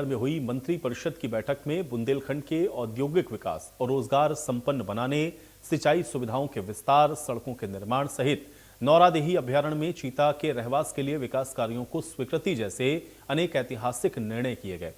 में हुई मंत्री परिषद की बैठक में बुंदेलखंड के औद्योगिक विकास और रोजगार संपन्न बनाने, सिंचाई सुविधाओं के विस्तार, सड़कों के निर्माण सहित नौरादेही अभ्यारण्य में चीता के रहवास के लिए विकास कार्यों को स्वीकृति जैसे अनेक ऐतिहासिक निर्णय किए गए।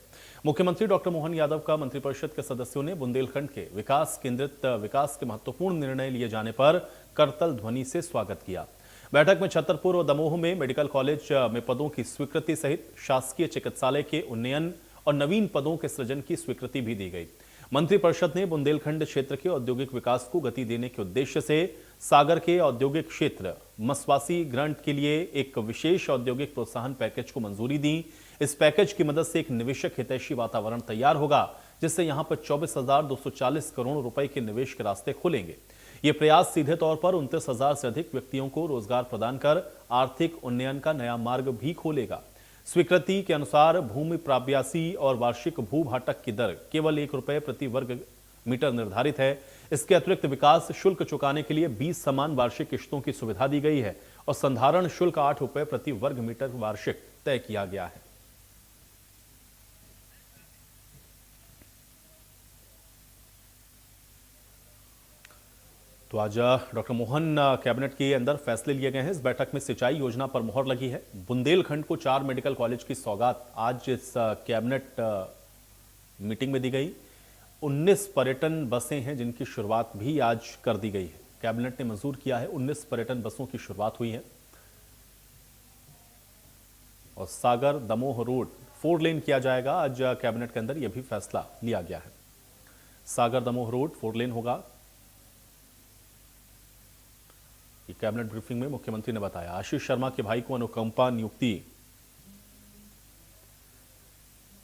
मुख्यमंत्री डॉक्टर मोहन यादव का मंत्रिपरिषद के सदस्यों ने बुंदेलखंड के विकास केंद्रित विकास के महत्वपूर्ण निर्णय लिए जाने पर करतल ध्वनि से स्वागत किया। बैठक में छतरपुर और दमोह में मेडिकल कॉलेज में पदों की स्वीकृति सहित शासकीय चिकित्सालय के उन्नयन और नवीन पदों के सृजन की स्वीकृति भी दी गई। मंत्रिपरिषद ने बुंदेलखंड क्षेत्र के औद्योगिक विकास को गति देने के उद्देश्य से सागर के औद्योगिक क्षेत्र मसवासी ग्रांट के लिए एक विशेष औद्योगिक प्रोत्साहन पैकेज को मंजूरी दी। इस पैकेज की मदद से एक निवेशक हितैषी वातावरण तैयार होगा, जिससे यहां पर 24,240 करोड़ रुपए के निवेश के रास्ते खुलेंगे। ये प्रयास सीधे तौर पर 29,000 से अधिक व्यक्तियों को रोजगार प्रदान कर आर्थिक उन्नयन का नया मार्ग भी खोलेगा। स्वीकृति के अनुसार भूमि प्राप्यासी और वार्षिक भू भाटक की दर केवल 1 रुपए प्रति वर्ग मीटर निर्धारित है। इसके अतिरिक्त विकास शुल्क चुकाने के लिए 20 समान वार्षिक किश्तों की सुविधा दी गई है और संधारण शुल्क 8 रुपए प्रति वर्ग मीटर वार्षिक तय किया गया है। तो आज डॉक्टर मोहन कैबिनेट के अंदर फैसले लिए गए हैं। इस बैठक में सिंचाई योजना पर मुहर लगी है। बुंदेलखंड को 4 मेडिकल कॉलेज की सौगात आज इस कैबिनेट मीटिंग में दी गई। 19 पर्यटन बसें हैं जिनकी शुरुआत भी आज कर दी गई है। कैबिनेट ने मंजूर किया है, 19 पर्यटन बसों की शुरुआत हुई है। और सागर दमोह रोड 4 लेन किया जाएगा। आज कैबिनेट के अंदर यह भी फैसला लिया गया है। सागर दमोह रोड 4 लेन होगा। कैबिनेट ब्रीफिंग में मुख्यमंत्री ने बताया। आशीष शर्मा के भाई को अनुकंपा नियुक्ति,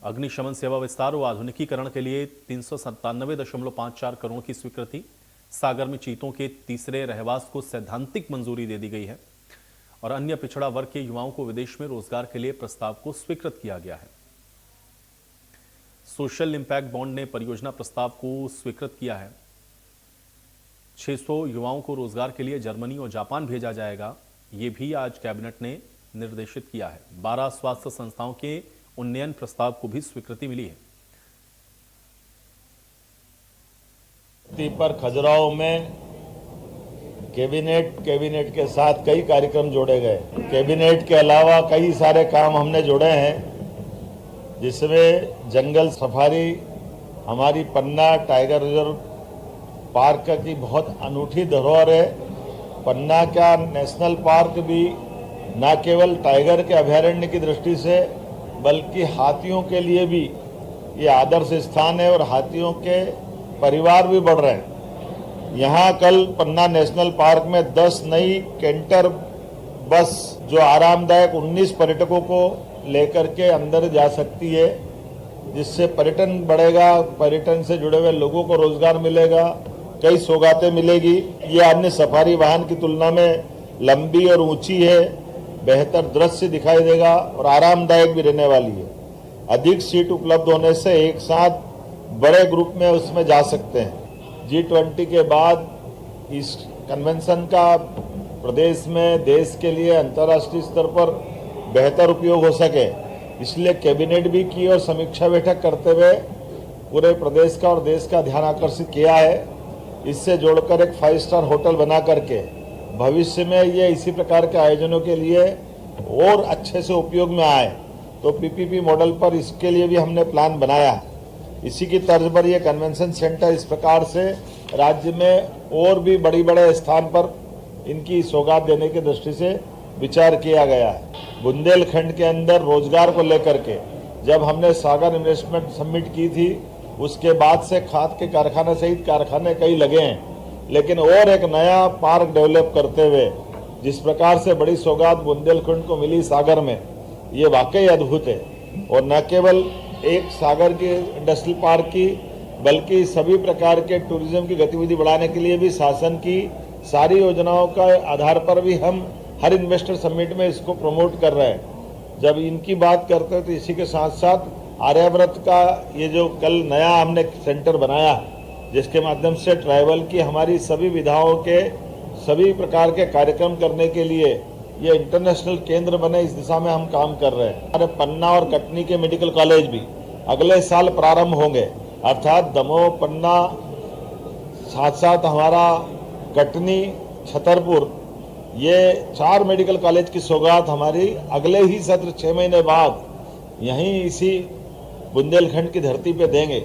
अग्निशमन सेवा विस्तार और आधुनिकीकरण के लिए 397.54 करोड़ की स्वीकृति। सागर में चीतों के तीसरे रहवास को सैद्धांतिक मंजूरी दे दी गई है और अन्य पिछड़ा वर्ग के युवाओं को विदेश में रोजगार के लिए प्रस्ताव को स्वीकृत किया गया है। सोशल इंपैक्ट बॉन्ड ने परियोजना प्रस्ताव को स्वीकृत किया है। 600 युवाओं को रोजगार के लिए जर्मनी और जापान भेजा जाएगा, ये भी आज कैबिनेट ने निर्देशित किया है। 12 स्वास्थ्य संस्थाओं के उन्नयन प्रस्ताव को भी स्वीकृति मिली है। पर खजुराहो में कैबिनेट के साथ कई कार्यक्रम जोड़े गए। कैबिनेट के अलावा कई सारे काम हमने जोड़े हैं, जिसमें जंगल सफारी, हमारी पन्ना टाइगर रिजर्व पार्क की बहुत अनूठी धरोहर है। पन्ना का नेशनल पार्क भी न केवल टाइगर के अभयारण्य की दृष्टि से बल्कि हाथियों के लिए भी ये आदर्श स्थान है और हाथियों के परिवार भी बढ़ रहे हैं। यहाँ कल पन्ना नेशनल पार्क में 10 नई कैंटर बस जो आरामदायक 19 पर्यटकों को लेकर के अंदर जा सकती है, जिससे पर्यटन बढ़ेगा, पर्यटन से जुड़े हुए लोगों को रोजगार मिलेगा, कई सौगातें मिलेगी। ये अन्य सफारी वाहन की तुलना में लंबी और ऊंची है, बेहतर दृश्य दिखाई देगा और आरामदायक भी रहने वाली है। अधिक सीट उपलब्ध होने से एक साथ बड़े ग्रुप में उसमें जा सकते हैं। G20 के बाद इस कन्वेंशन का प्रदेश में देश के लिए अंतर्राष्ट्रीय स्तर पर बेहतर उपयोग हो सके, इसलिए कैबिनेट भी की और समीक्षा बैठक करते हुए पूरे प्रदेश का और देश का ध्यान आकर्षित किया है। इससे जोड़कर एक 5 स्टार होटल बना करके भविष्य में ये इसी प्रकार के आयोजनों के लिए और अच्छे से उपयोग में आए, तो PPP मॉडल पर इसके लिए भी हमने प्लान बनाया है। इसी की तर्ज पर ये कन्वेंशन सेंटर इस प्रकार से राज्य में और भी बड़े स्थान पर इनकी सौगात देने की दृष्टि से विचार किया गया है। बुंदेलखंड के अंदर रोजगार को लेकर के जब हमने सागर इन्वेस्टमेंट समिट की थी, उसके बाद से खाद के कारखाने सहित कारखाने कई लगे हैं, लेकिन और एक नया पार्क डेवलप करते हुए जिस प्रकार से बड़ी सौगात बुंदेलखंड को मिली सागर में, ये वाकई अद्भुत है। और न केवल एक सागर के इंडस्ट्रियल पार्क की, बल्कि सभी प्रकार के टूरिज्म की गतिविधि बढ़ाने के लिए भी शासन की सारी योजनाओं का आधार पर भी हम हर इन्वेस्टर समिट में इसको प्रमोट कर रहे हैं। जब इनकी बात करते हैं तो इसी के साथ साथ आर्याव्रत का ये जो कल नया हमने सेंटर बनाया, जिसके माध्यम से ट्राइबल की हमारी सभी विधाओं के सभी प्रकार के कार्यक्रम करने के लिए ये इंटरनेशनल केंद्र बने, इस दिशा में हम काम कर रहे हैं। हमारे पन्ना और कटनी के मेडिकल कॉलेज भी अगले साल प्रारंभ होंगे। अर्थात दमोह, पन्ना, साथ साथ हमारा कटनी, छतरपुर, ये 4 मेडिकल कॉलेज की सौगात हमारी अगले ही सत्र 6 महीने बाद यहीं इसी बुंदेलखंड की धरती पे देंगे।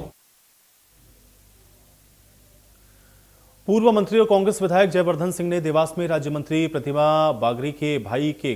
पूर्व मंत्री और कांग्रेस विधायक जयवर्धन सिंह ने देवास में राज्य मंत्री प्रतिमा बागरी के भाई के